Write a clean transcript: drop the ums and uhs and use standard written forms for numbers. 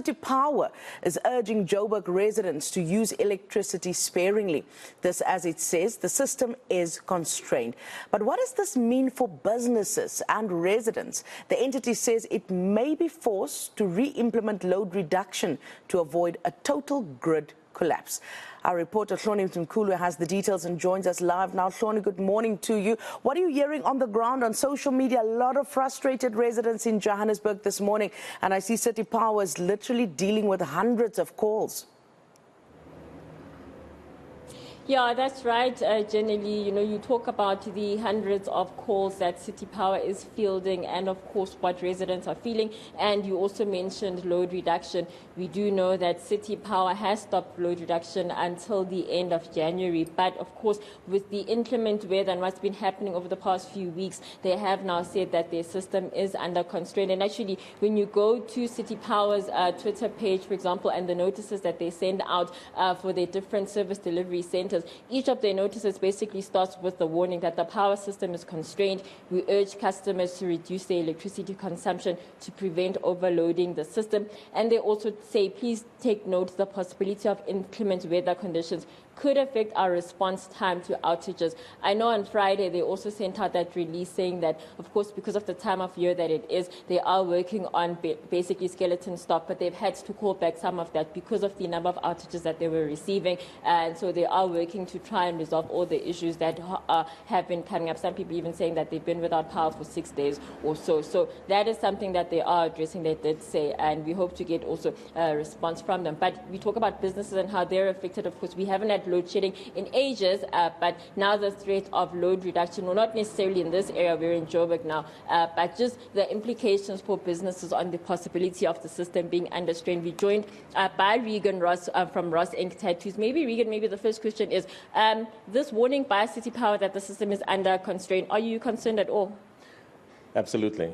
City Power is urging Joburg residents to use electricity sparingly. This, as it says, the system is constrained. But what does this mean for businesses and residents? The entity says it may be forced to re-implement load reduction to avoid a total grid collapse. Our reporter Hloni Mtimkulu has the details and joins us live now. Hloni, good morning to you. What are you hearing on the ground on social media? A lot of frustrated residents in Johannesburg this morning, and I see City Power is literally dealing with hundreds of calls. Yeah, that's right, Generally, you talk about the hundreds of calls that City Power is fielding and, of course, what residents are feeling. And you also mentioned load reduction. We do know that City Power has stopped load reduction until the end of January. But, of course, with the inclement weather and what's been happening over the past few weeks, they have now said that their system is under constraint. And actually, when you go to City Power's Twitter page, for example, and the notices that they send out for their different service delivery centers, each of their notices basically starts with the warning that the power system is constrained. We urge customers to reduce their electricity consumption to prevent overloading the system. And they also say, please take note the possibility of inclement weather conditions could affect our response time to outages. I know on Friday they also sent out that release saying that, of course, because of the time of year that it is, they are working on basically skeleton stock, but they've had to call back some of that because of the number of outages that they were receiving. And so they are working to try and resolve all the issues that have been coming up. Some people even saying that they've been without power for 6 days or so. So that is something that they are addressing, they did say, and we hope to get also a response from them. But we talk about businesses and how they're affected. Of course, we haven't had load shedding in ages, but now the threat of load reduction, well, not necessarily in this area, we're in Joburg now, but just the implications for businesses on the possibility of the system being under strain. We joined by Regan Ross from Ross Ink Tattoos. Maybe, Regan, maybe the first question is, this warning by City Power that the system is under constraint, are you concerned at all? Absolutely.